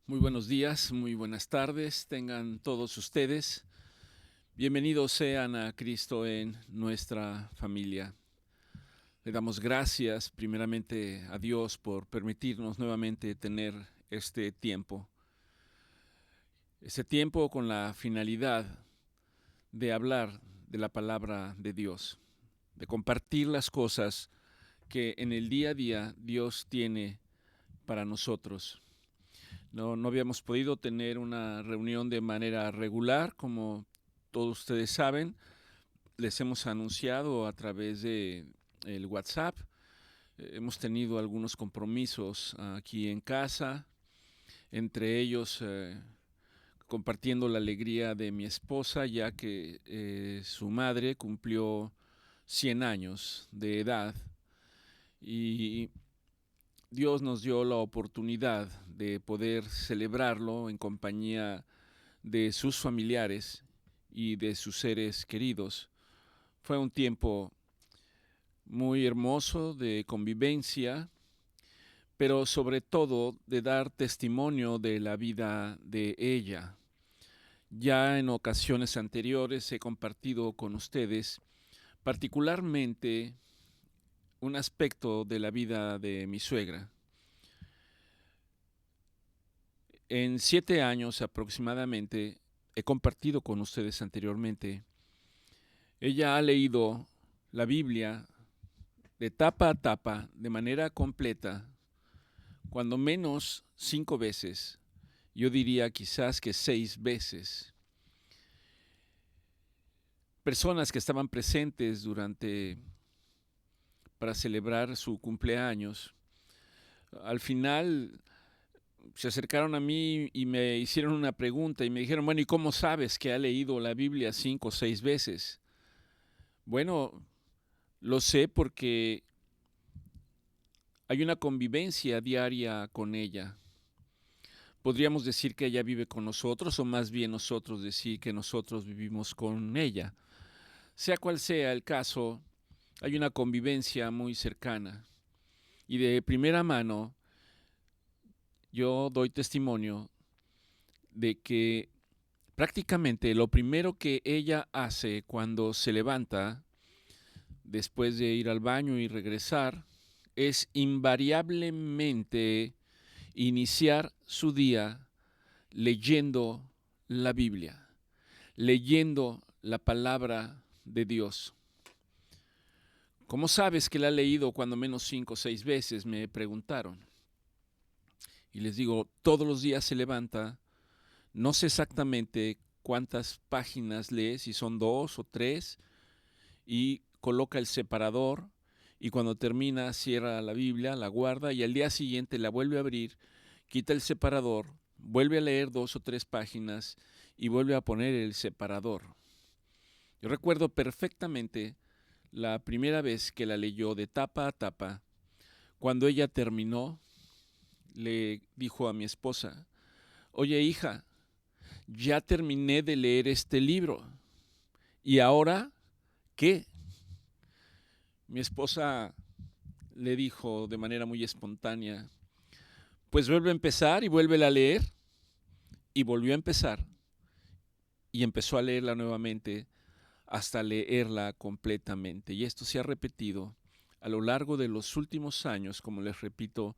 Muy buenos días, muy buenas tardes, tengan todos ustedes. Bienvenidos sean a Cristo en nuestra familia. Le damos gracias primeramente a Dios por permitirnos nuevamente tener este tiempo con la finalidad de hablar de la palabra de Dios, de compartir las cosas que en el día a día Dios tiene para nosotros. No habíamos podido tener una reunión de manera regular, como todos ustedes saben. Les hemos anunciado a través de el WhatsApp. Hemos tenido algunos compromisos aquí en casa, entre ellos compartiendo la alegría de mi esposa, ya que su madre cumplió 100 años de edad y Dios nos dio la oportunidad de poder celebrarlo en compañía de sus familiares y de sus seres queridos. Fue un tiempo muy hermoso de convivencia, pero sobre todo de dar testimonio de la vida de ella. Ya en ocasiones anteriores he compartido con ustedes particularmente un aspecto de la vida de mi suegra. En 7 años aproximadamente he compartido con ustedes anteriormente. Ella ha leído la Biblia de tapa a tapa, de manera completa, cuando menos 5 veces, yo diría quizás que 6 veces. Personas que estaban presentes para celebrar su cumpleaños, al final se acercaron a mí y me hicieron una pregunta y me dijeron, bueno, ¿y cómo sabes que ha leído la Biblia 5 o 6 veces? Bueno, lo sé porque hay una convivencia diaria con ella. Podríamos decir que ella vive con nosotros o más bien nosotros decir que nosotros vivimos con ella. Sea cual sea el caso, hay una convivencia muy cercana y de primera mano yo doy testimonio de que prácticamente lo primero que ella hace cuando se levanta después de ir al baño y regresar es invariablemente iniciar su día leyendo la Biblia, leyendo la palabra de Dios. ¿Cómo sabes que la ha leído cuando menos 5 o 6 veces? Me preguntaron. Y les digo, todos los días se levanta, no sé exactamente cuántas páginas lee, si son 2 o 3, y coloca el separador, y cuando termina cierra la Biblia, la guarda, y al día siguiente la vuelve a abrir, quita el separador, vuelve a leer 2 o 3 páginas, y vuelve a poner el separador. Yo recuerdo perfectamente la primera vez que la leyó de tapa a tapa. Cuando ella terminó, le dijo a mi esposa, oye hija, ya terminé de leer este libro. ¿Y ahora qué? Mi esposa le dijo de manera muy espontánea, pues vuelve a empezar y vuelve a leer. Y volvió a empezar y empezó a leerla nuevamente hasta leerla completamente. Y esto se ha repetido a lo largo de los últimos años, como les repito,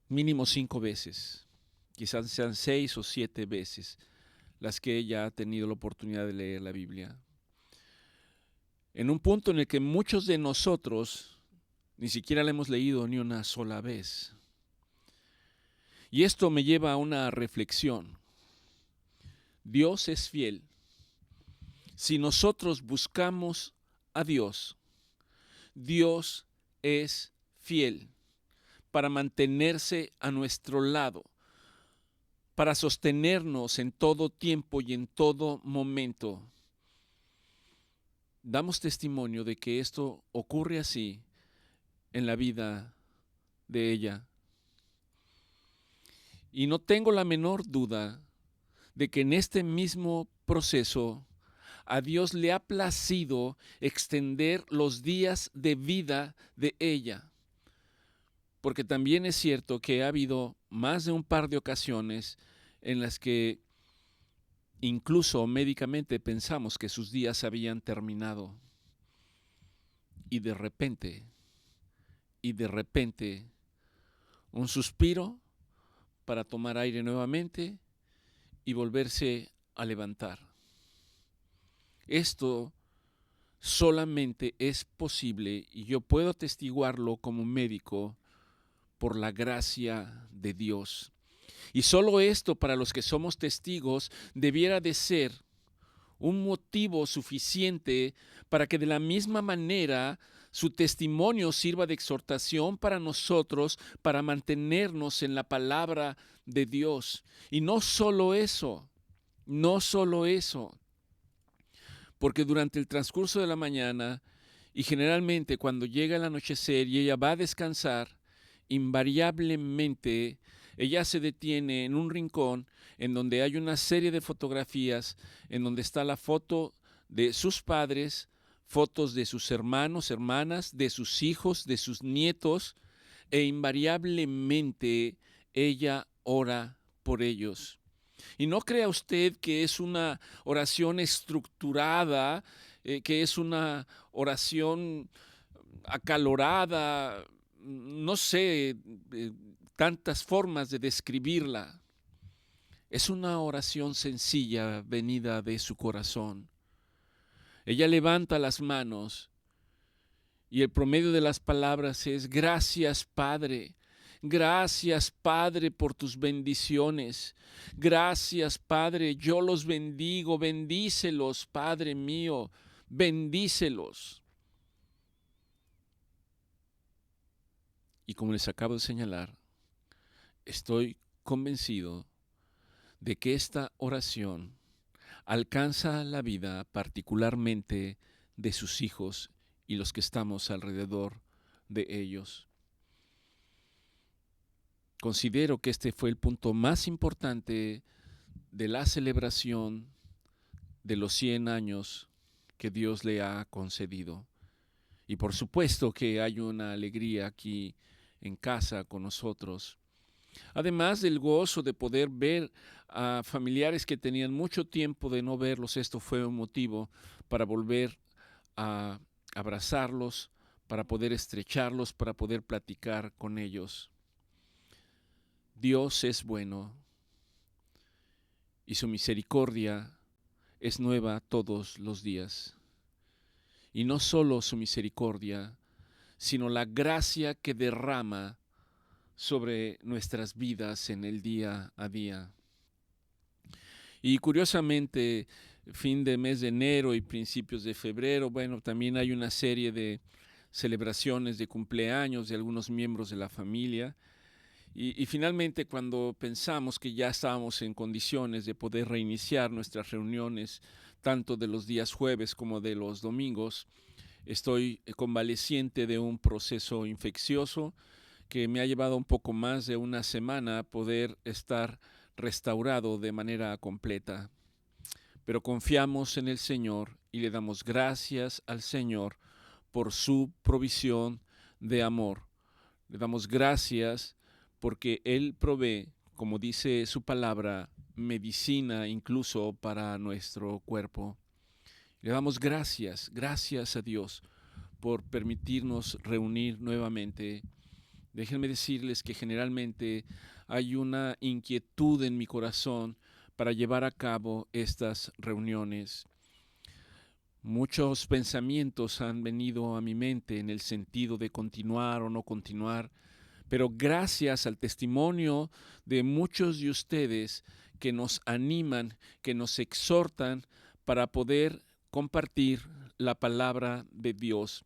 mínimo 5 veces, quizás sean 6 o 7 veces las que ella ha tenido la oportunidad de leer la Biblia. En un punto en el que muchos de nosotros ni siquiera la hemos leído ni una sola vez. Y esto me lleva a una reflexión. Dios es fiel. Si nosotros buscamos a Dios, Dios es fiel para mantenerse a nuestro lado, para sostenernos en todo tiempo y en todo momento. Damos testimonio de que esto ocurre así en la vida de ella. Y no tengo la menor duda de que en este mismo proceso a Dios le ha placido extender los días de vida de ella. porque también es cierto que ha habido más de un par de ocasiones en las que incluso médicamente pensamos que sus días habían terminado y de repente, un suspiro para tomar aire nuevamente y volverse a levantar. Esto solamente es posible, y yo puedo atestiguarlo como médico, por la gracia de Dios. Y solo esto, para los que somos testigos, debiera de ser un motivo suficiente para que de la misma manera su testimonio sirva de exhortación para nosotros, para mantenernos en la palabra de Dios. Y no solo eso, porque durante el transcurso de la mañana y generalmente cuando llega el anochecer y ella va a descansar, invariablemente ella se detiene en un rincón en donde hay una serie de fotografías, en donde está la foto de sus padres, fotos de sus hermanos, hermanas, de sus hijos, de sus nietos, e invariablemente ella ora por ellos. Y no crea usted que es una oración estructurada, que es una oración acalorada, no sé, tantas formas de describirla. Es una oración sencilla venida de su corazón. Ella levanta las manos y el promedio de las palabras es: gracias, Padre. Gracias, Padre, por tus bendiciones. Gracias, Padre, yo los bendigo. Bendícelos, Padre mío, bendícelos. Y como les acabo de señalar, estoy convencido de que esta oración alcanza la vida particularmente de sus hijos y los que estamos alrededor de ellos. Considero que este fue el punto más importante de la celebración de los 100 años que Dios le ha concedido. Y por supuesto que hay una alegría aquí en casa con nosotros. Además del gozo de poder ver a familiares que tenían mucho tiempo de no verlos, esto fue un motivo para volver a abrazarlos, para poder estrecharlos, para poder platicar con ellos. Dios es bueno y su misericordia es nueva todos los días. Y no solo su misericordia, sino la gracia que derrama sobre nuestras vidas en el día a día. Y curiosamente, fin de mes de enero y principios de febrero, bueno, también hay una serie de celebraciones de cumpleaños de algunos miembros de la familia. Y finalmente, cuando pensamos que ya estábamos en condiciones de poder reiniciar nuestras reuniones, tanto de los días jueves como de los domingos, estoy convaleciente de un proceso infeccioso que me ha llevado un poco más de una semana a poder estar restaurado de manera completa. Pero confiamos en el Señor y le damos gracias al Señor por su provisión de amor. Le damos gracias porque Él provee, como dice su palabra, medicina incluso para nuestro cuerpo. Le damos gracias a Dios por permitirnos reunir nuevamente. Déjenme decirles que generalmente hay una inquietud en mi corazón para llevar a cabo estas reuniones. Muchos pensamientos han venido a mi mente en el sentido de continuar o no continuar, pero gracias al testimonio de muchos de ustedes que nos animan, que nos exhortan para poder compartir la palabra de Dios.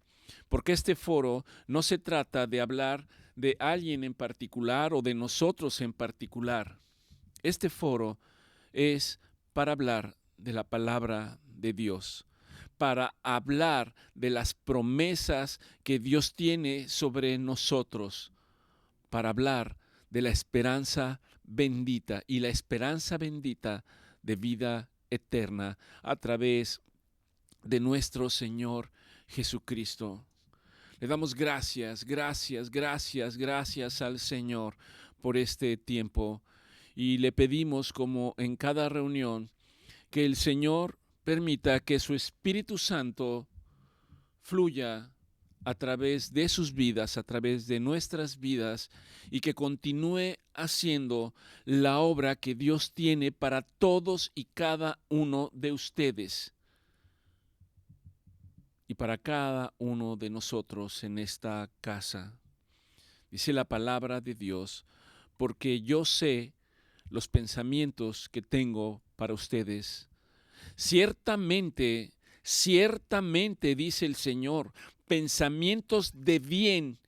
Porque este foro no se trata de hablar de alguien en particular o de nosotros en particular. Este foro es para hablar de la palabra de Dios, para hablar de las promesas que Dios tiene sobre nosotros, para hablar de la esperanza bendita y la esperanza bendita de vida eterna a través de nuestro Señor Jesucristo. Le damos gracias, gracias, gracias, gracias al Señor por este tiempo. Y le pedimos, como en cada reunión, que el Señor permita que su Espíritu Santo fluya a través de sus vidas, a través de nuestras vidas, y que continúe haciendo la obra que Dios tiene para todos y cada uno de ustedes y para cada uno de nosotros en esta casa. Dice la palabra de Dios, porque yo sé los pensamientos que tengo para ustedes. Ciertamente, ciertamente, dice el Señor, pensamientos de bien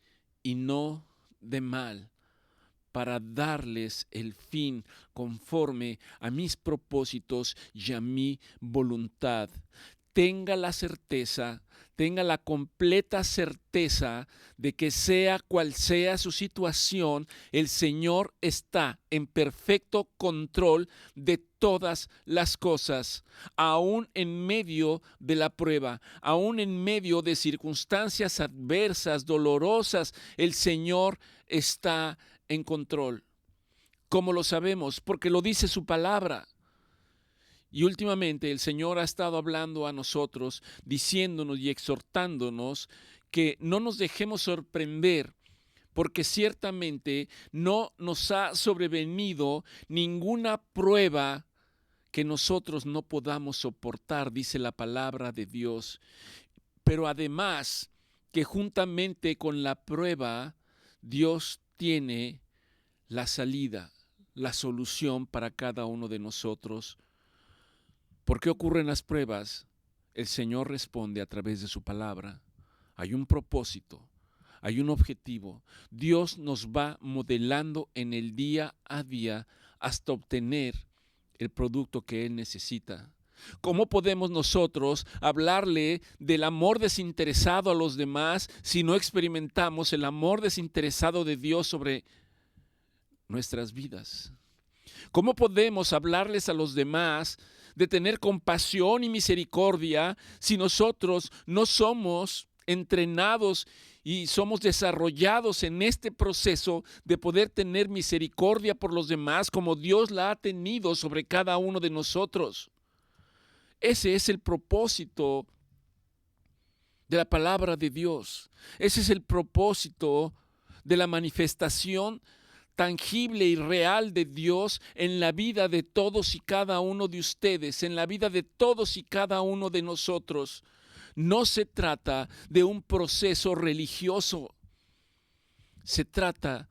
y no de mal, para darles el fin conforme a mis propósitos y a mi voluntad. Tenga la certeza, tenga la completa certeza de que sea cual sea su situación, el Señor está en perfecto control de todas las cosas, aún en medio de la prueba, aún en medio de circunstancias adversas, dolorosas, el Señor está en control. ¿Cómo lo sabemos? Porque lo dice su palabra. Y últimamente el Señor ha estado hablando a nosotros, diciéndonos y exhortándonos que no nos dejemos sorprender, porque ciertamente no nos ha sobrevenido ninguna prueba que nosotros no podamos soportar, dice la palabra de Dios. Pero además que juntamente con la prueba, Dios tiene la salida, la solución para cada uno de nosotros. ¿Por qué ocurren las pruebas? El Señor responde a través de su palabra. Hay un propósito, hay un objetivo. Dios nos va modelando en el día a día hasta obtener el producto que Él necesita. ¿Cómo podemos nosotros hablarle del amor desinteresado a los demás si no experimentamos el amor desinteresado de Dios sobre nuestras vidas? ¿Cómo podemos hablarles a los demás de tener compasión y misericordia si nosotros no somos entrenados y somos desarrollados en este proceso de poder tener misericordia por los demás como Dios la ha tenido sobre cada uno de nosotros? Ese es el propósito de la palabra de Dios. Ese es el propósito de la manifestación tangible y real de Dios en la vida de todos y cada uno de ustedes, en la vida de todos y cada uno de nosotros. No se trata de un proceso religioso, se trata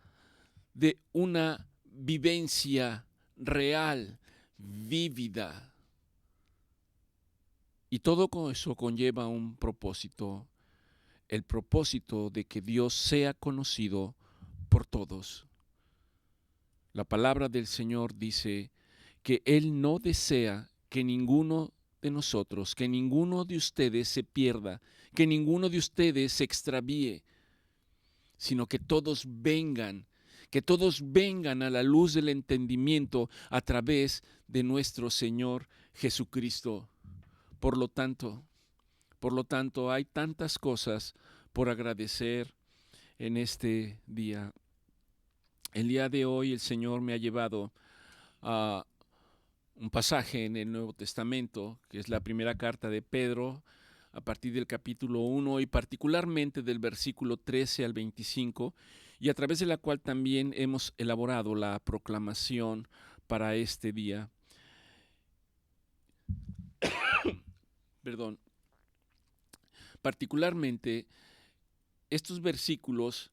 de una vivencia real, vívida. Y todo eso conlleva un propósito, el propósito de que Dios sea conocido por todos. La palabra del Señor dice que Él no desea que ninguno de nosotros, que ninguno de ustedes se pierda, que ninguno de ustedes se extravíe, sino que todos vengan a la luz del entendimiento a través de nuestro Señor Jesucristo. Por lo tanto, hay tantas cosas por agradecer en este día. El día de hoy el Señor me ha llevado a un pasaje en el Nuevo Testamento, que es la primera carta de Pedro, a partir del capítulo 1 y particularmente del versículo 13 al 25, y a través de la cual también hemos elaborado la proclamación para este día. Perdón. Particularmente, estos versículos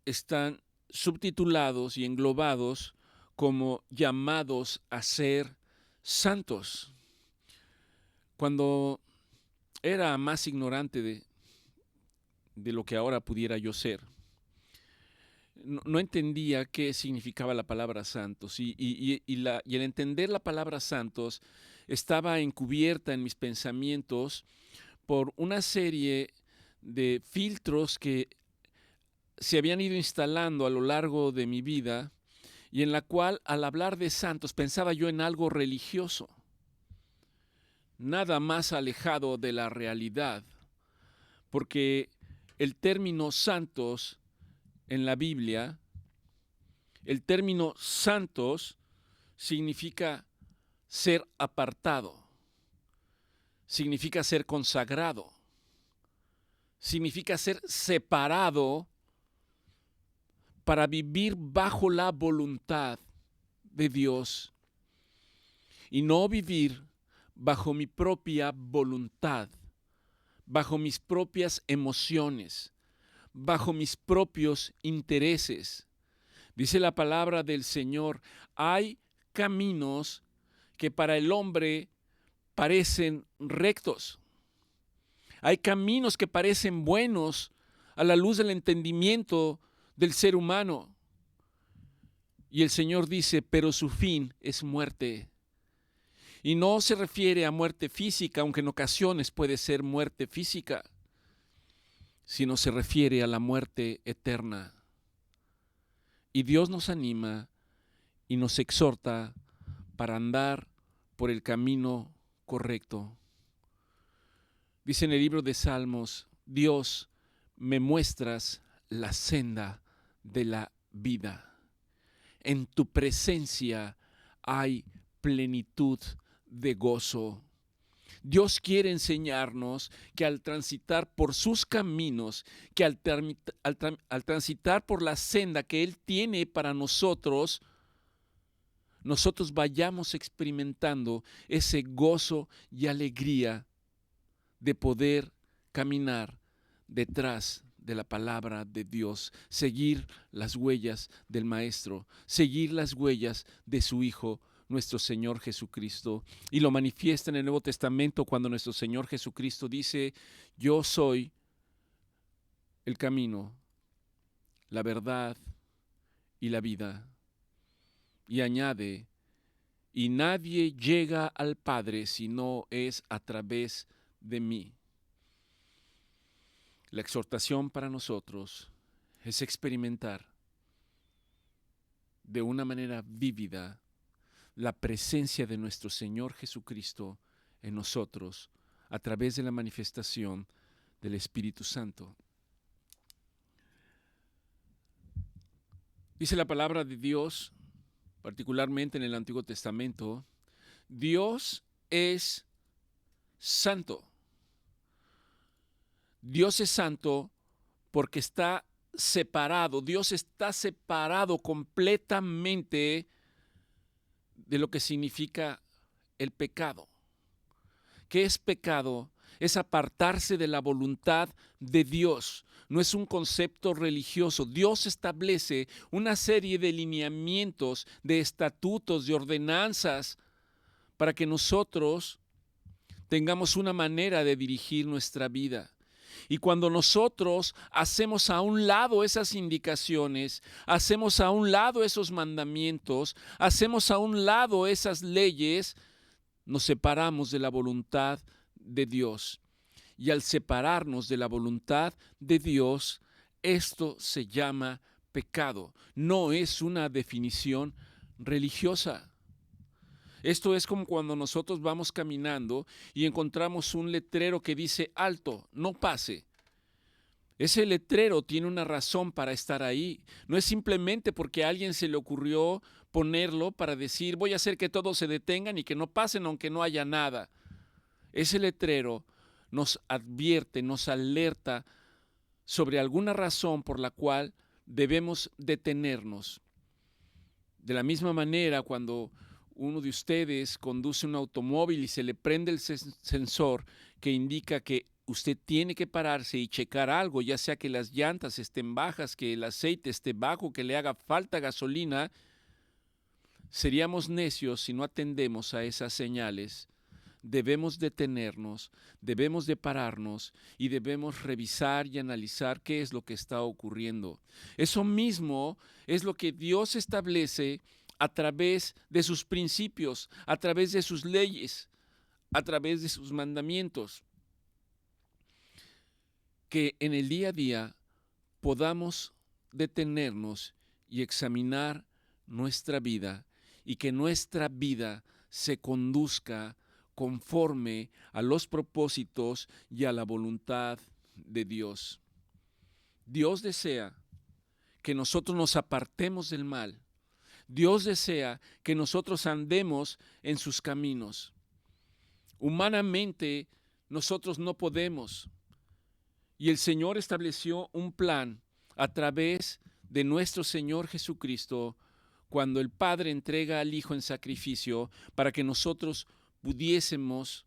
están subtitulados y englobados como llamados a ser santos. Cuando era más ignorante de lo que ahora pudiera yo ser, no entendía qué significaba la palabra santos y el entender la palabra santos estaba encubierta en mis pensamientos por una serie de filtros que se habían ido instalando a lo largo de mi vida y en la cual al hablar de santos pensaba yo en algo religioso, nada más alejado de la realidad, porque el término santos en la Biblia, el término santos significa ser apartado, significa ser consagrado, significa ser separado para vivir bajo la voluntad de Dios y no vivir bajo mi propia voluntad, bajo mis propias emociones, bajo mis propios intereses. Dice la palabra del Señor, hay caminos que para el hombre parecen rectos. Hay caminos que parecen buenos a la luz del entendimiento del ser humano. Y el Señor dice, pero su fin es muerte. Y no se refiere a muerte física, aunque en ocasiones puede ser muerte física, sino se refiere a la muerte eterna. Y Dios nos anima y nos exhorta para andar por el camino correcto. Dice en el libro de Salmos, Dios, me muestras la senda de la vida. En tu presencia hay plenitud de gozo. Dios quiere enseñarnos que al transitar por sus caminos, que al transitar por la senda que Él tiene para nosotros vayamos experimentando ese gozo y alegría de poder caminar detrás de la palabra de Dios, seguir las huellas del Maestro, seguir las huellas de su Hijo, nuestro Señor Jesucristo. Y lo manifiesta en el Nuevo Testamento cuando nuestro Señor Jesucristo dice, yo soy el camino, la verdad y la vida. Y añade, y nadie llega al Padre si no es a través de mí. La exhortación para nosotros es experimentar de una manera vívida la presencia de nuestro Señor Jesucristo en nosotros a través de la manifestación del Espíritu Santo. Dice la palabra de Dios, particularmente en el Antiguo Testamento, Dios es santo. Dios es santo porque está separado. Dios está separado completamente de lo que significa el pecado. ¿Qué es pecado? Es apartarse de la voluntad de Dios. No es un concepto religioso. Dios establece una serie de lineamientos, de estatutos, de ordenanzas para que nosotros tengamos una manera de dirigir nuestra vida. Y cuando nosotros hacemos a un lado esas indicaciones, hacemos a un lado esos mandamientos, hacemos a un lado esas leyes, nos separamos de la voluntad de Dios. Y al separarnos de la voluntad de Dios, esto se llama pecado. No es una definición religiosa. Esto es como cuando nosotros vamos caminando y encontramos un letrero que dice alto, no pase. Ese letrero tiene una razón para estar ahí. No es simplemente porque a alguien se le ocurrió ponerlo para decir voy a hacer que todos se detengan y que no pasen aunque no haya nada. Ese letrero nos advierte, nos alerta sobre alguna razón por la cual debemos detenernos. De la misma manera, cuando uno de ustedes conduce un automóvil y se le prende el sensor que indica que usted tiene que pararse y checar algo, ya sea que las llantas estén bajas, que el aceite esté bajo, que le haga falta gasolina, seríamos necios si no atendemos a esas señales. Debemos detenernos, debemos de pararnos y debemos revisar y analizar qué es lo que está ocurriendo. Eso mismo es lo que Dios establece a través de sus principios, a través de sus leyes, a través de sus mandamientos. Que en el día a día podamos detenernos y examinar nuestra vida y que nuestra vida se conduzca conforme a los propósitos y a la voluntad de Dios. Dios desea que nosotros nos apartemos del mal. Dios desea que nosotros andemos en sus caminos. Humanamente nosotros no podemos. Y el Señor estableció un plan a través de nuestro Señor Jesucristo cuando el Padre entrega al Hijo en sacrificio para que nosotros pudiésemos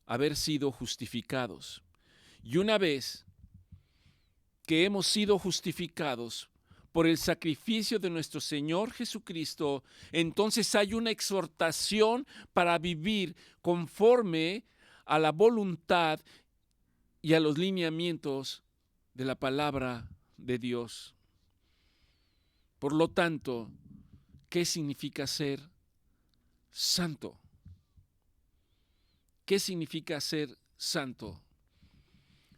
haber sido justificados. Y una vez que hemos sido justificados por el sacrificio de nuestro Señor Jesucristo, entonces hay una exhortación para vivir conforme a la voluntad y a los lineamientos de la palabra de Dios. Por lo tanto, ¿qué significa ser santo? ¿Qué significa ser santo?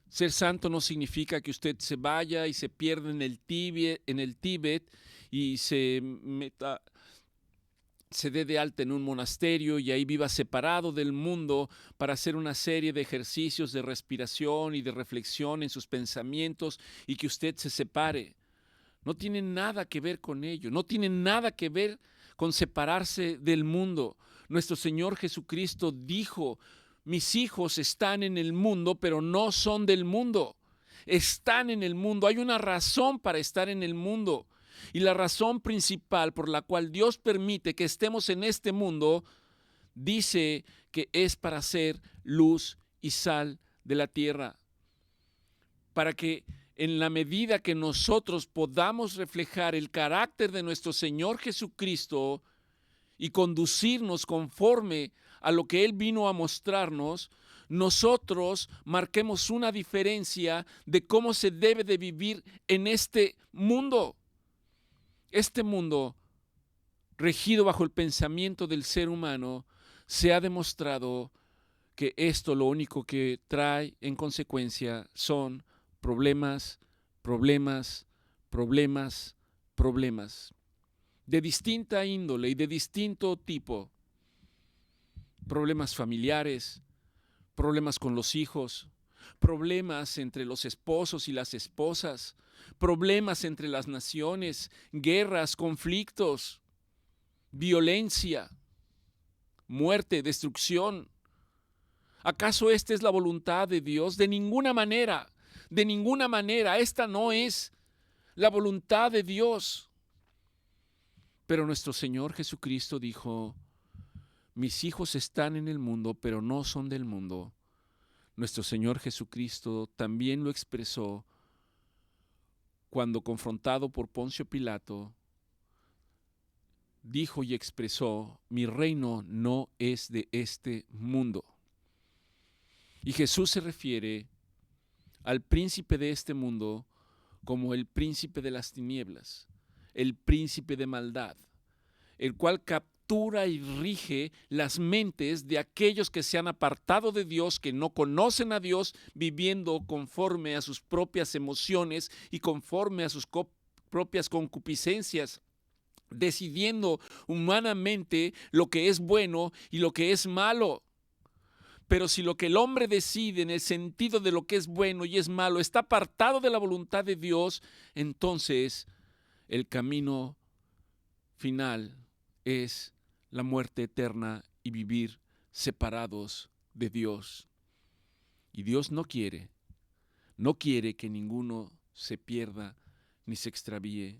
Ser santo no significa que usted se vaya y se pierda en el Tíbet y se dé de alta en un monasterio y ahí viva separado del mundo para hacer una serie de ejercicios de respiración y de reflexión en sus pensamientos y que usted se separe. No tiene nada que ver con ello, no tiene nada que ver con separarse del mundo. Nuestro Señor Jesucristo dijo: mis hijos están en el mundo, pero no son del mundo. Están en el mundo. Hay una razón para estar en el mundo. Y la razón principal por la cual Dios permite que estemos en este mundo, dice que es para ser luz y sal de la tierra. Para que en la medida que nosotros podamos reflejar el carácter de nuestro Señor Jesucristo y conducirnos conforme a lo que Él vino a mostrarnos, nosotros marquemos una diferencia de cómo se debe de vivir en este mundo. Este mundo, regido bajo el pensamiento del ser humano, se ha demostrado que esto lo único que trae en consecuencia son problemas, problemas, problemas, problemas, de distinta índole y de distinto tipo. Problemas familiares, problemas con los hijos, problemas entre los esposos y las esposas, problemas entre las naciones, guerras, conflictos, violencia, muerte, destrucción. ¿Acaso esta es la voluntad de Dios? De ninguna manera, esta no es la voluntad de Dios. Pero nuestro Señor Jesucristo dijo: mis hijos están en el mundo, pero no son del mundo. Nuestro Señor Jesucristo también lo expresó cuando, confrontado por Poncio Pilato, dijo y expresó: mi reino no es de este mundo. Y Jesús se refiere al príncipe de este mundo como el príncipe de las tinieblas, el príncipe de maldad, el cual captura y rige las mentes de aquellos que se han apartado de Dios, que no conocen a Dios, viviendo conforme a sus propias emociones y conforme a sus propias concupiscencias, decidiendo humanamente lo que es bueno y lo que es malo. Pero si lo que el hombre decide en el sentido de lo que es bueno y es malo está apartado de la voluntad de Dios, entonces el camino final es la muerte eterna y vivir separados de Dios. Y Dios no quiere que ninguno se pierda ni se extravíe.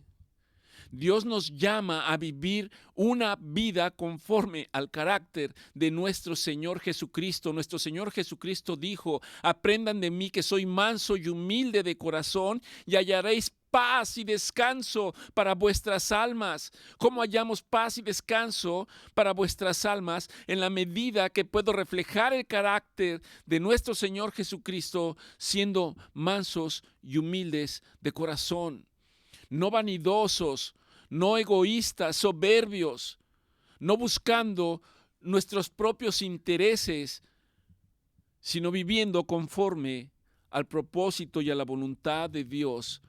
Dios nos llama a vivir una vida conforme al carácter de nuestro Señor Jesucristo. Nuestro Señor Jesucristo dijo: aprendan de mí que soy manso y humilde de corazón y hallaréis paz y descanso para vuestras almas. ¿Cómo hallamos paz y descanso para vuestras almas? En la medida que puedo reflejar el carácter de nuestro Señor Jesucristo, siendo mansos y humildes de corazón, no vanidosos, no egoístas, soberbios, no buscando nuestros propios intereses, sino viviendo conforme al propósito y a la voluntad de Dios,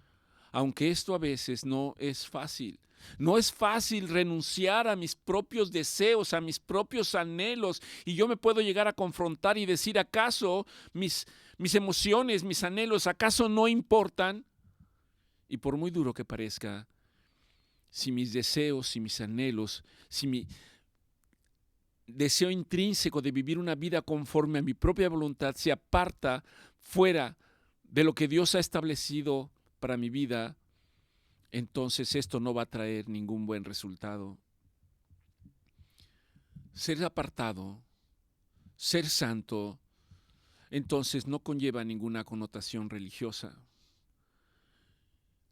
aunque esto a veces no es fácil. No es fácil renunciar a mis propios deseos, a mis propios anhelos, y yo me puedo llegar a confrontar y decir: ¿acaso mis emociones, mis anhelos, acaso no importan? Y por muy duro que parezca, si mis deseos, si mis anhelos, si mi deseo intrínseco de vivir una vida conforme a mi propia voluntad se aparta fuera de lo que Dios ha establecido para mi vida, entonces esto no va a traer ningún buen resultado. Ser apartado, ser santo, entonces no conlleva ninguna connotación religiosa.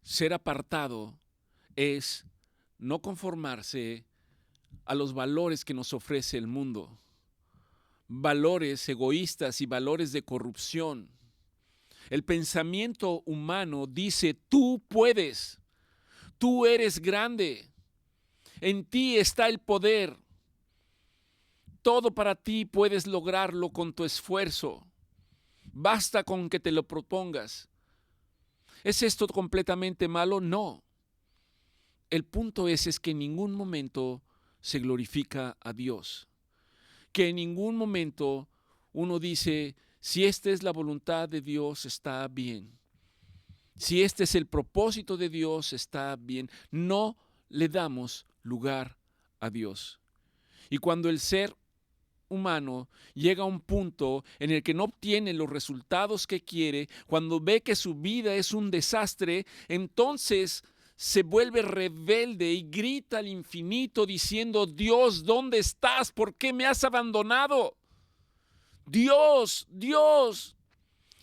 Ser apartado es no conformarse a los valores que nos ofrece el mundo, valores egoístas y valores de corrupción. El pensamiento humano dice: tú puedes, tú eres grande, en ti está el poder, todo para ti puedes lograrlo con tu esfuerzo, basta con que te lo propongas. ¿Es esto completamente malo? No. El punto es que en ningún momento se glorifica a Dios, que en ningún momento uno dice: si esta es la voluntad de Dios, está bien. Si este es el propósito de Dios, está bien. No le damos lugar a Dios. Y cuando el ser humano llega a un punto en el que no obtiene los resultados que quiere, cuando ve que su vida es un desastre, entonces se vuelve rebelde y grita al infinito diciendo: Dios, ¿dónde estás? ¿Por qué me has abandonado? Dios, Dios.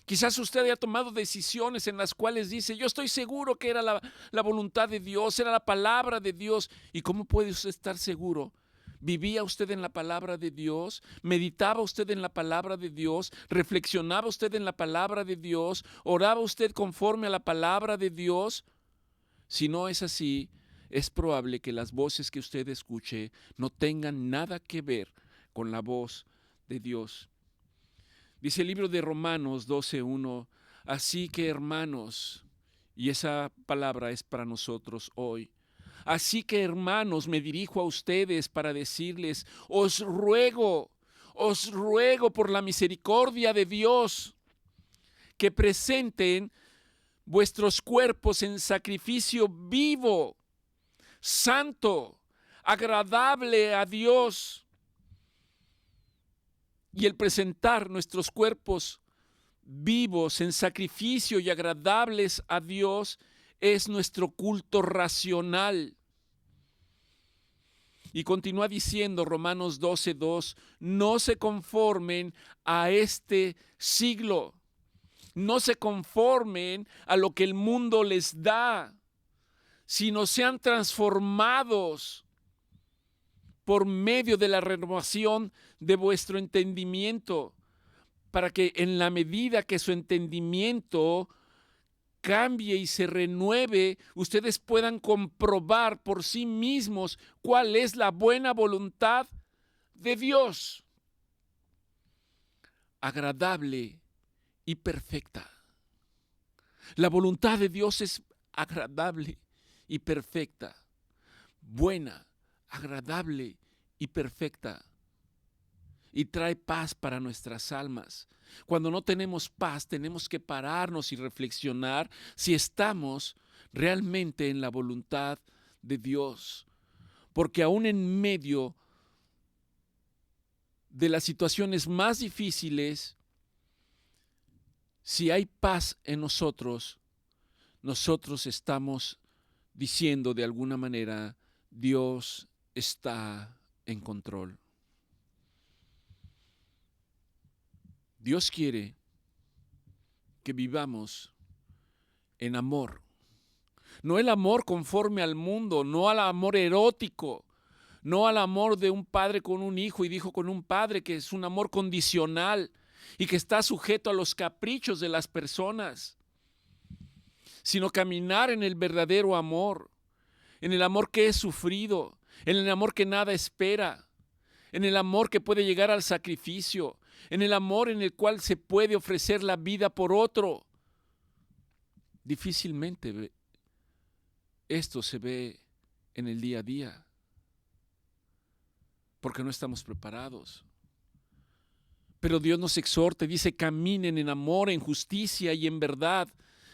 Quizás usted haya tomado decisiones en las cuales dice: yo estoy seguro que era la voluntad de Dios, era la palabra de Dios. ¿Y cómo puede usted estar seguro? ¿Vivía usted en la palabra de Dios? ¿Meditaba usted en la palabra de Dios? ¿Reflexionaba usted en la palabra de Dios? ¿Oraba usted conforme a la palabra de Dios? Si no es así, es probable que las voces que usted escuche no tengan nada que ver con la voz de Dios. Dice el libro de Romanos 12:1, así que hermanos, y esa palabra es para nosotros hoy, así que hermanos, me dirijo a ustedes para decirles: os ruego por la misericordia de Dios, que presenten vuestros cuerpos en sacrificio vivo, santo, agradable a Dios. Y el presentar nuestros cuerpos vivos en sacrificio y agradables a Dios es nuestro culto racional. Y continúa diciendo Romanos 12:2, no se conformen a este siglo, no se conformen a lo que el mundo les da, sino sean transformados por medio de la renovación de vuestro entendimiento, para que en la medida que su entendimiento cambie y se renueve, ustedes puedan comprobar por sí mismos cuál es la buena voluntad de Dios, agradable y perfecta. La voluntad de Dios es agradable y perfecta, buena, agradable y perfecta, y trae paz para nuestras almas. Cuando no tenemos paz, tenemos que pararnos y reflexionar si estamos realmente en la voluntad de Dios, porque aún en medio de las situaciones más difíciles, si hay paz en nosotros, nosotros estamos diciendo de alguna manera: Dios está en control. Dios quiere que vivamos en amor. No el amor conforme al mundo, no al amor erótico, no al amor de un padre con un hijo y de hijo con un padre, que es un amor condicional y que está sujeto a los caprichos de las personas, sino caminar en el verdadero amor, en el amor que es sufrido, en el amor que nada espera, en el amor que puede llegar al sacrificio, en el amor en el cual se puede ofrecer la vida por otro. Difícilmente esto se ve en el día a día, porque no estamos preparados. Pero Dios nos exhorta, dice: caminen en amor, en justicia y en verdad.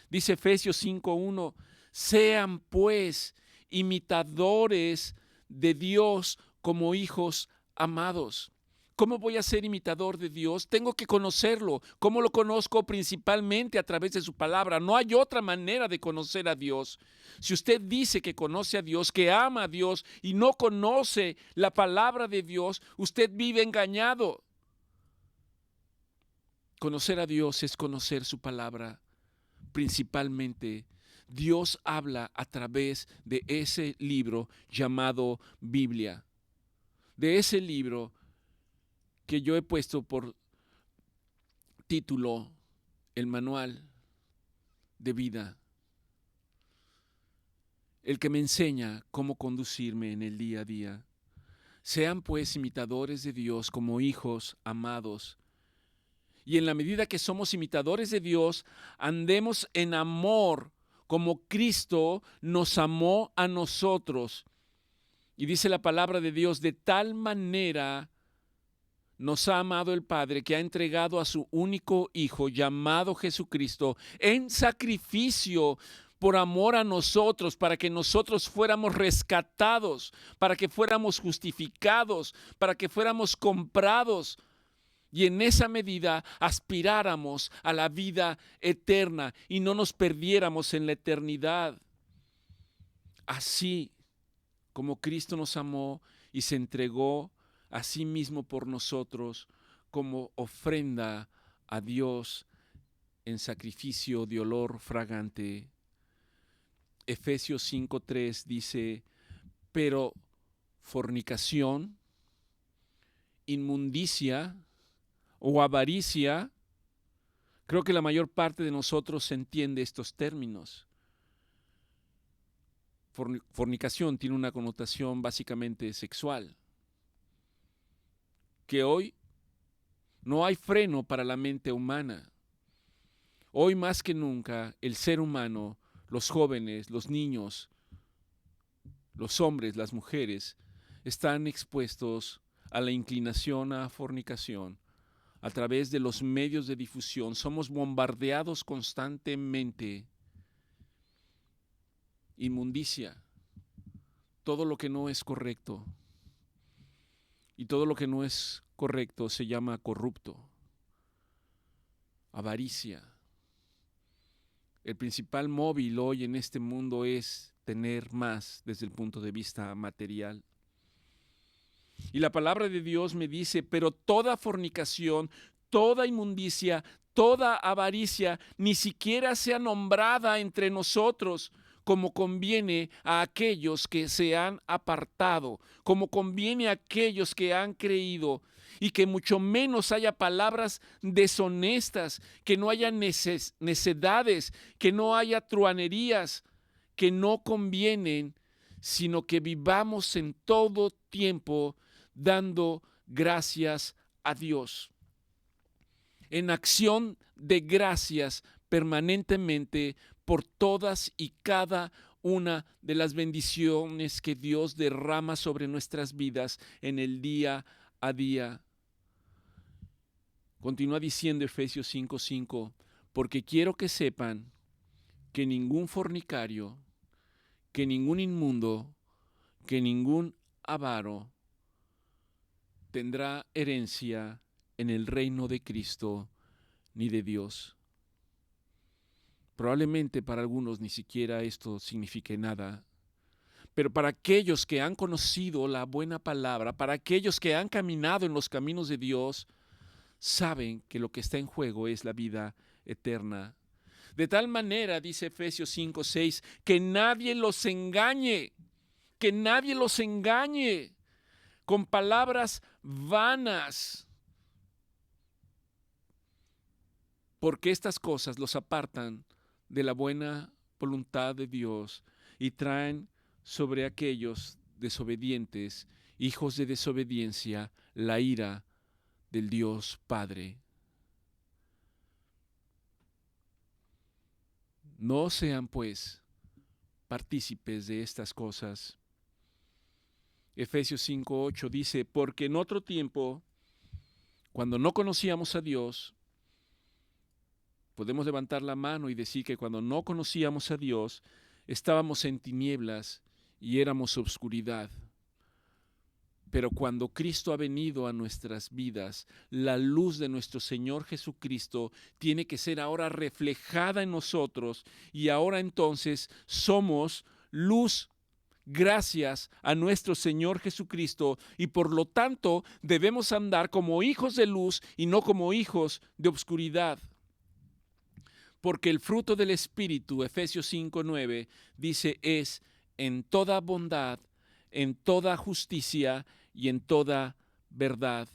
Dice Efesios 5:1, Sean pues imitadores de Dios como hijos amados. ¿Cómo voy a ser imitador de Dios? Tengo que conocerlo. ¿Cómo lo conozco? Principalmente a través de su palabra. No hay otra manera de conocer a Dios. Si usted dice que conoce a Dios, que ama a Dios y no conoce la palabra de Dios, usted vive engañado. Conocer a Dios es conocer su palabra. Principalmente, Dios habla a través de ese libro llamado Biblia. De ese libro que yo he puesto por título el manual de vida, el que me enseña cómo conducirme en el día a día. Sean pues imitadores de Dios como hijos amados. Y en la medida que somos imitadores de Dios, andemos en amor como Cristo nos amó a nosotros. Y dice la palabra de Dios, de tal manera nos ha amado el Padre, que ha entregado a su único Hijo, llamado Jesucristo, en sacrificio por amor a nosotros, para que nosotros fuéramos rescatados, para que fuéramos justificados, para que fuéramos comprados. Y en esa medida aspiráramos a la vida eterna y no nos perdiéramos en la eternidad. Así como Cristo nos amó y se entregó a sí mismo por nosotros como ofrenda a Dios en sacrificio de olor fragante. Efesios 5:3 dice, pero fornicación, inmundicia o avaricia, creo que la mayor parte de nosotros entiende estos términos. Fornicación tiene una connotación básicamente sexual, que hoy no hay freno para la mente humana. Hoy más que nunca el ser humano, los jóvenes, los niños, los hombres, las mujeres, están expuestos a la inclinación a fornicación. A través de los medios de difusión somos bombardeados constantemente. Inmundicia, todo lo que no es correcto. Y todo lo que no es correcto se llama corrupto. Avaricia. El principal móvil hoy en este mundo es tener más desde el punto de vista material. Y la palabra de Dios me dice, pero toda fornicación, toda inmundicia, toda avaricia, ni siquiera sea nombrada entre nosotros, como conviene a aquellos que se han apartado, como conviene a aquellos que han creído, y que mucho menos haya palabras deshonestas, que no haya necedades, que no haya truanerías, que no convienen, sino que vivamos en todo tiempo dando gracias a Dios. En acción de gracias permanentemente por todas y cada una de las bendiciones que Dios derrama sobre nuestras vidas en el día a día. Continúa diciendo Efesios 5:5, porque quiero que sepan que ningún fornicario, que ningún inmundo, que ningún avaro tendrá herencia en el reino de Cristo ni de Dios. Probablemente para algunos ni siquiera esto signifique nada, pero para aquellos que han conocido la buena palabra, para aquellos que han caminado en los caminos de Dios, saben que lo que está en juego es la vida eterna. De tal manera, dice Efesios 5:6, que nadie los engañe, con palabras vanas, porque estas cosas los apartan de la buena voluntad de Dios y traen sobre aquellos desobedientes, hijos de desobediencia, la ira del Dios Padre. No sean, pues, partícipes de estas cosas. Efesios 5:8 dice, porque en otro tiempo, cuando no conocíamos a Dios, podemos levantar la mano y decir que cuando no conocíamos a Dios, estábamos en tinieblas y éramos obscuridad. Pero cuando Cristo ha venido a nuestras vidas, la luz de nuestro Señor Jesucristo tiene que ser ahora reflejada en nosotros, y ahora entonces somos luz gracias a nuestro Señor Jesucristo, y por lo tanto debemos andar como hijos de luz y no como hijos de obscuridad. Porque el fruto del Espíritu, Efesios 5:9, dice, es en toda bondad, en toda justicia y en toda verdad.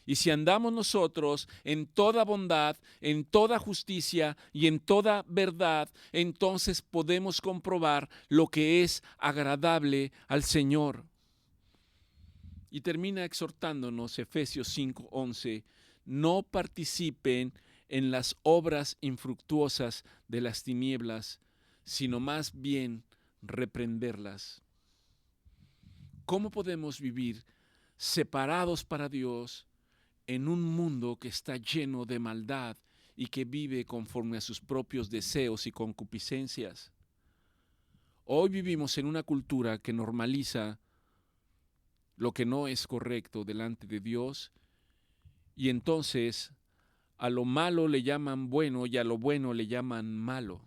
Y si andamos nosotros en toda bondad, en toda justicia y en toda verdad, entonces podemos comprobar lo que es agradable al Señor. Y termina exhortándonos Efesios 5:11, no participen en las obras infructuosas de las tinieblas, sino más bien reprenderlas. ¿Cómo podemos vivir separados para Dios en un mundo que está lleno de maldad y que vive conforme a sus propios deseos y concupiscencias? Hoy vivimos en una cultura que normaliza lo que no es correcto delante de Dios, y entonces a lo malo le llaman bueno y a lo bueno le llaman malo.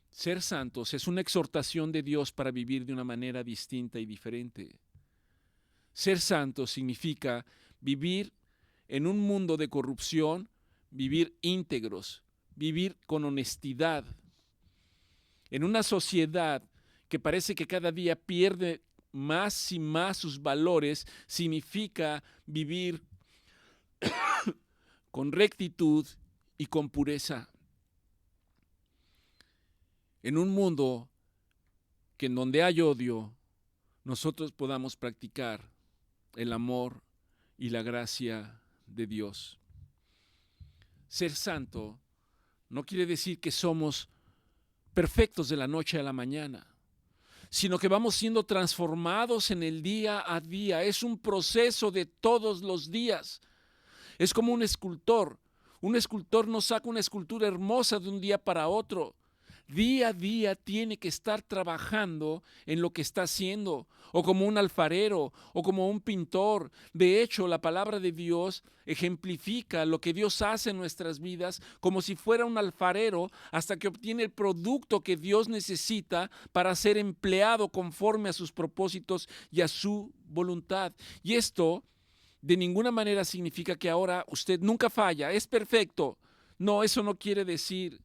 Ser santos es una exhortación de Dios para vivir de una manera distinta y diferente. Ser santos significa vivir en un mundo de corrupción, vivir íntegros, vivir con honestidad. En una sociedad que parece que cada día pierde más y más sus valores, significa vivir con rectitud y con pureza. En un mundo que en donde hay odio, nosotros podamos practicar el amor y la gracia de Dios. Ser santo no quiere decir que somos perfectos de la noche a la mañana, sino que vamos siendo transformados en el día a día. Es un proceso de todos los días. Es como un escultor. Un escultor no saca una escultura hermosa de un día para otro. Día a día tiene que estar trabajando en lo que está haciendo, o como un alfarero, o como un pintor. De hecho, la palabra de Dios ejemplifica lo que Dios hace en nuestras vidas como si fuera un alfarero hasta que obtiene el producto que Dios necesita para ser empleado conforme a sus propósitos y a su voluntad. Y esto de ninguna manera significa que ahora usted nunca falla, es perfecto. No, eso no quiere decir,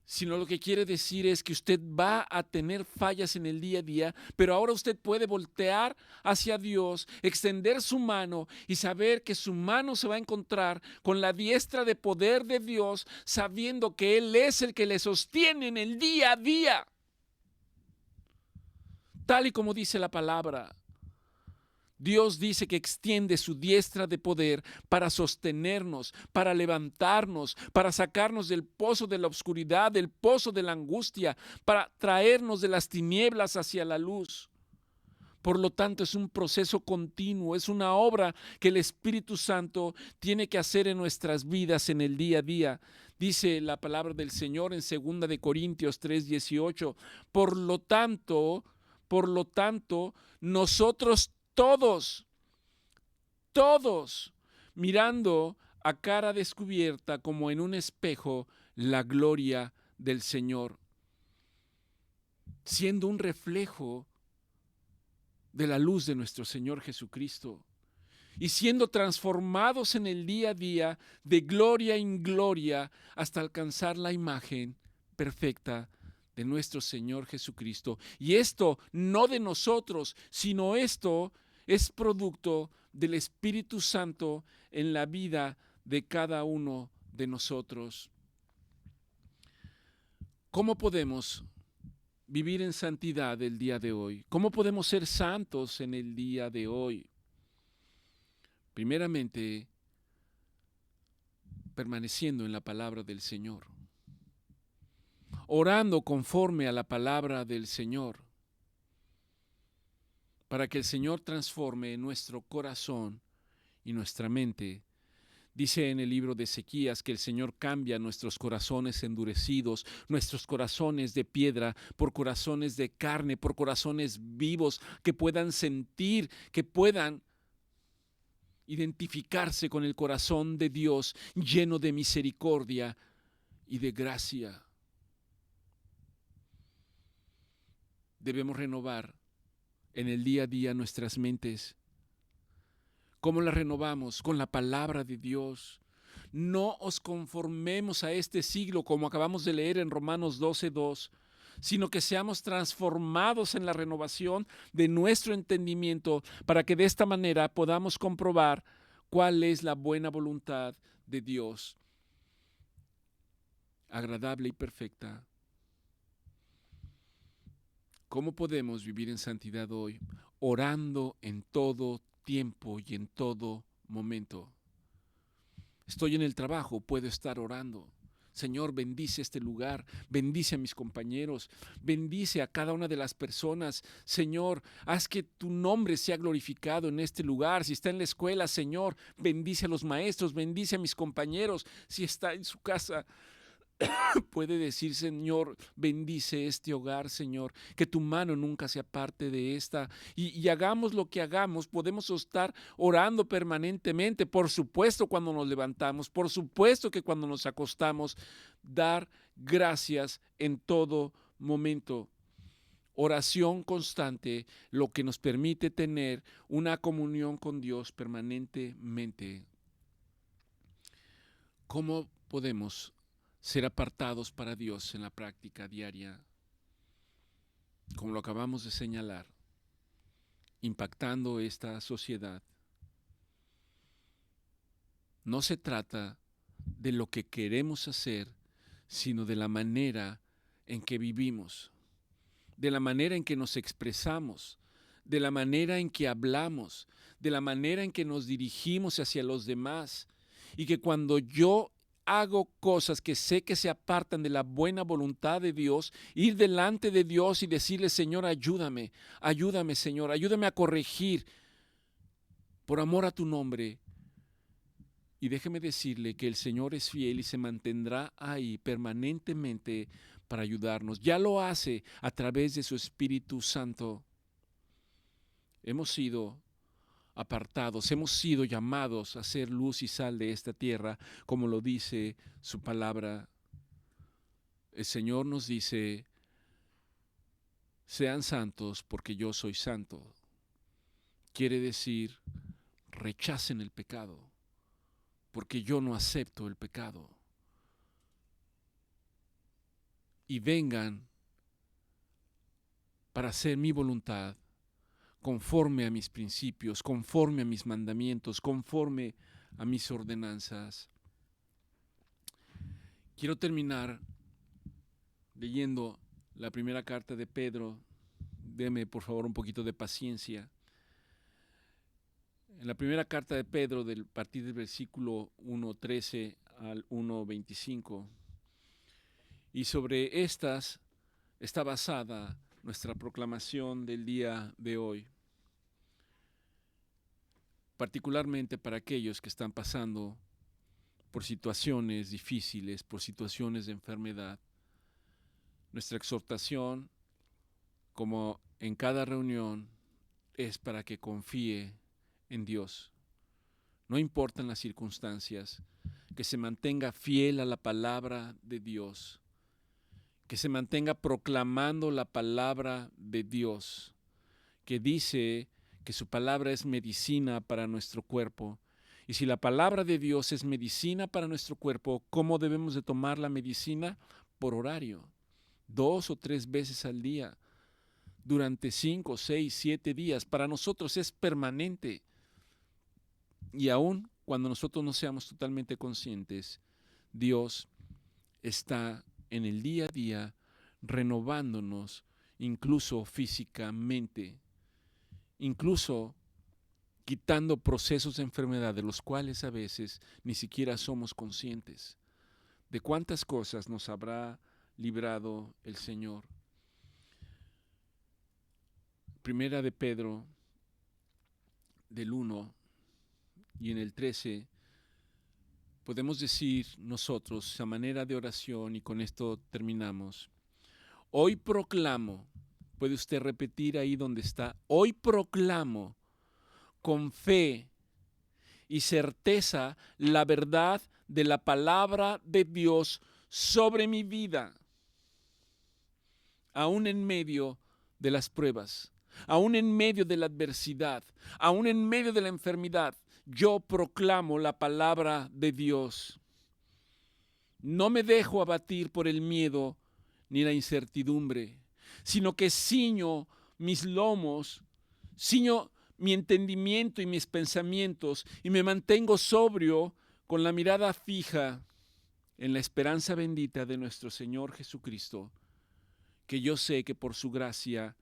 sino lo que quiere decir es que usted va a tener fallas en el día a día, pero ahora usted puede voltear hacia Dios, extender su mano y saber que su mano se va a encontrar con la diestra de poder de Dios, sabiendo que Él es el que le sostiene en el día a día. Tal y como dice la palabra, Dios dice que extiende su diestra de poder para sostenernos, para levantarnos, para sacarnos del pozo de la oscuridad, del pozo de la angustia, para traernos de las tinieblas hacia la luz. Por lo tanto, es un proceso continuo, es una obra que el Espíritu Santo tiene que hacer en nuestras vidas en el día a día. Dice la palabra del Señor en 2 de Corintios 3:18. Por lo tanto, nosotros todos, mirando a cara descubierta como en un espejo la gloria del Señor, siendo un reflejo de la luz de nuestro Señor Jesucristo y siendo transformados en el día a día de gloria en gloria hasta alcanzar la imagen perfecta de nuestro Señor Jesucristo. Y esto no de nosotros, sino esto es producto del Espíritu Santo en la vida de cada uno de nosotros. ¿Cómo podemos vivir en santidad el día de hoy? ¿Cómo podemos ser santos en el día de hoy? Primeramente, permaneciendo en la palabra del Señor, orando conforme a la palabra del Señor, para que el Señor transforme nuestro corazón y nuestra mente Dice en el libro de Ezequías que el Señor cambia nuestros corazones endurecidos, nuestros corazones de piedra, por corazones de carne, por corazones vivos, que puedan sentir, que puedan identificarse con el corazón de Dios, lleno de misericordia y de gracia. Debemos renovar en el día a día nuestras mentes. ¿Cómo las renovamos? Con la palabra de Dios. No os conformemos a este siglo, como acabamos de leer en Romanos 12:2, sino que seamos transformados en la renovación de nuestro entendimiento, para que de esta manera podamos comprobar cuál es la buena voluntad de Dios, agradable y perfecta. ¿Cómo podemos vivir en santidad hoy? Orando en todo tiempo y en todo momento. Estoy en el trabajo, puedo estar orando. Señor, bendice este lugar, bendice a mis compañeros, bendice a cada una de las personas. Señor, haz que tu nombre sea glorificado en este lugar. Si está en la escuela, Señor, bendice a los maestros, bendice a mis compañeros. Si está en su casa, puede decir, Señor, bendice este hogar, Señor, que tu mano nunca se aparte de esta. Y hagamos lo que hagamos, podemos estar orando permanentemente, por supuesto cuando nos levantamos, por supuesto que cuando nos acostamos, dar gracias en todo momento. Oración constante, lo que nos permite tener una comunión con Dios permanentemente. ¿Cómo podemos ser apartados para Dios en la práctica diaria? Como lo acabamos de señalar, impactando esta sociedad. No se trata de lo que queremos hacer, sino de la manera en que vivimos, de la manera en que nos expresamos, de la manera en que hablamos, de la manera en que nos dirigimos hacia los demás. Y que cuando yo hago cosas que sé que se apartan de la buena voluntad de Dios, ir delante de Dios y decirle, Señor, ayúdame, ayúdame, Señor, ayúdame a corregir por amor a tu nombre. Y déjeme decirle que el Señor es fiel y se mantendrá ahí permanentemente para ayudarnos. Ya lo hace a través de su Espíritu Santo. Hemos sido apartados, hemos sido llamados a ser luz y sal de esta tierra, como lo dice su palabra. El Señor nos dice, sean santos porque yo soy santo. Quiere decir, rechacen el pecado, porque yo no acepto el pecado. Y vengan para hacer mi voluntad, conforme a mis principios, conforme a mis mandamientos, conforme a mis ordenanzas. Quiero terminar leyendo la primera carta de Pedro. Deme por favor un poquito de paciencia. En la primera carta de Pedro, a partir del versículo 1:13 al 1:25, y sobre estas está basada nuestra proclamación del día de hoy, particularmente para aquellos que están pasando por situaciones difíciles, por situaciones de enfermedad. Nuestra exhortación, como en cada reunión, es para que confíe en Dios. No importan las circunstancias, que se mantenga fiel a la palabra de Dios, que se mantenga proclamando la palabra de Dios, que dice que su palabra es medicina para nuestro cuerpo. Y si la palabra de Dios es medicina para nuestro cuerpo, ¿cómo debemos de tomar la medicina? Por horario, 2 o 3 veces al día, durante 5, 6, 7 días. Para nosotros es permanente. Y aun cuando nosotros no seamos totalmente conscientes, Dios está en el día a día renovándonos, incluso físicamente, incluso quitando procesos de enfermedad de los cuales a veces ni siquiera somos conscientes. ¿De cuántas cosas nos habrá librado el Señor? Primera de Pedro, del 1 y en el 13, podemos decir nosotros a manera de oración, y con esto terminamos. Hoy proclamo, puede usted repetir ahí donde está, hoy proclamo con fe y certeza la verdad de la palabra de Dios sobre mi vida, aún en medio de las pruebas, aún en medio de la adversidad, aún en medio de la enfermedad. Yo proclamo la palabra de Dios. No me dejo abatir por el miedo ni la incertidumbre, sino que ciño mis lomos, ciño mi entendimiento y mis pensamientos, y me mantengo sobrio con la mirada fija en la esperanza bendita de nuestro Señor Jesucristo, que yo sé que por su gracia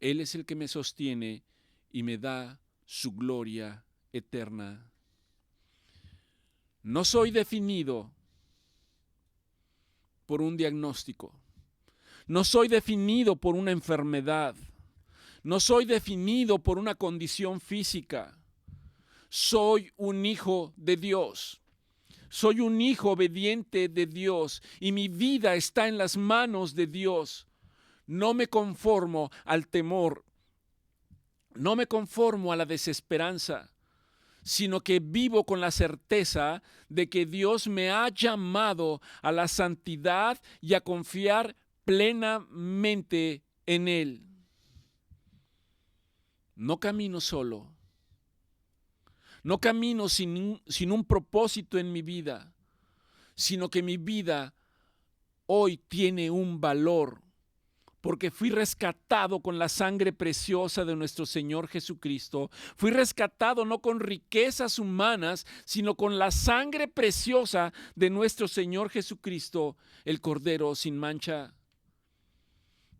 Él es el que me sostiene y me da su gloria eterna. No soy definido por un diagnóstico. No soy definido por una enfermedad. No soy definido por una condición física. Soy un hijo de Dios. Soy un hijo obediente de Dios y mi vida está en las manos de Dios. No me conformo al temor. No me conformo a la desesperanza, sino que vivo con la certeza de que Dios me ha llamado a la santidad y a confiar plenamente en Él. No camino solo. No camino sin un propósito en mi vida, sino que mi vida hoy tiene un valor, porque fui rescatado con la sangre preciosa de nuestro Señor Jesucristo. Fui rescatado no con riquezas humanas, sino con la sangre preciosa de nuestro Señor Jesucristo, el Cordero sin mancha.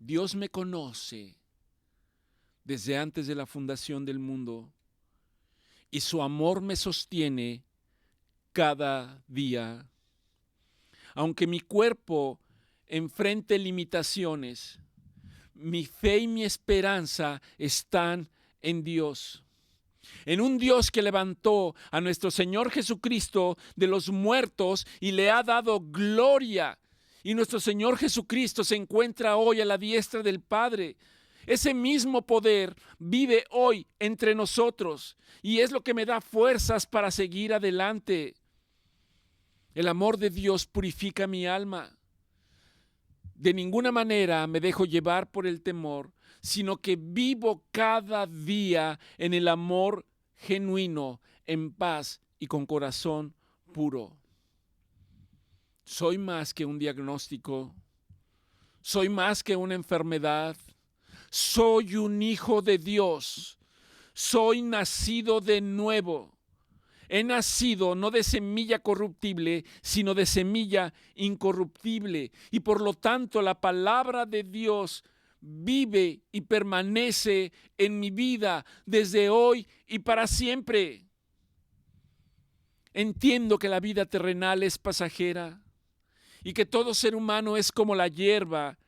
Dios me conoce desde antes de la fundación del mundo y su amor me sostiene cada día. Aunque mi cuerpo enfrente limitaciones, mi fe y mi esperanza están en Dios. En un Dios que levantó a nuestro Señor Jesucristo de los muertos y le ha dado gloria. Y nuestro Señor Jesucristo se encuentra hoy a la diestra del Padre. Ese mismo poder vive hoy entre nosotros y es lo que me da fuerzas para seguir adelante. El amor de Dios purifica mi alma. De ninguna manera me dejo llevar por el temor, sino que vivo cada día en el amor genuino, en paz y con corazón puro. Soy más que un diagnóstico, soy más que una enfermedad, soy un hijo de Dios, soy nacido de nuevo. He nacido no de semilla corruptible, sino de semilla incorruptible. Y por lo tanto la palabra de Dios vive y permanece en mi vida desde hoy y para siempre. Entiendo que la vida terrenal es pasajera y que todo ser humano es como la hierba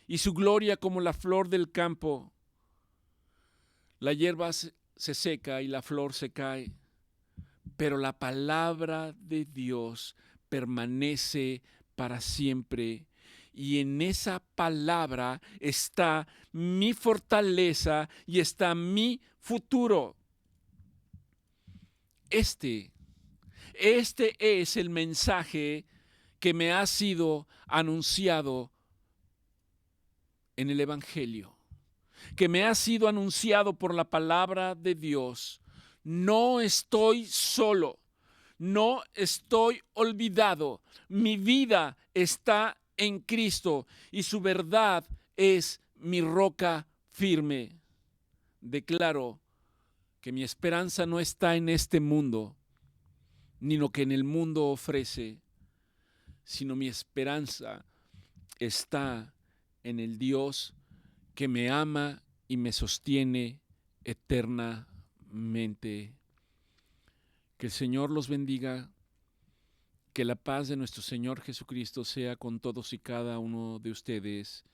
y su gloria como la flor del campo. La hierba se seca y la flor se cae, pero la palabra de Dios permanece para siempre. Y en esa palabra está mi fortaleza y está mi futuro. Este es el mensaje que me ha sido anunciado en el Evangelio, que me ha sido anunciado por la palabra de Dios. No estoy solo, no estoy olvidado. Mi vida está en Cristo y su verdad es mi roca firme. Declaro que mi esperanza no está en este mundo, ni lo que en el mundo ofrece, sino mi esperanza está en el Dios que me ama y me sostiene eternamente. Que el Señor los bendiga, que la paz de nuestro Señor Jesucristo sea con todos y cada uno de ustedes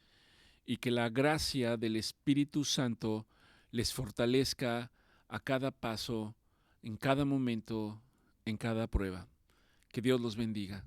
y que la gracia del Espíritu Santo les fortalezca a cada paso, en cada momento, en cada prueba. Que Dios los bendiga.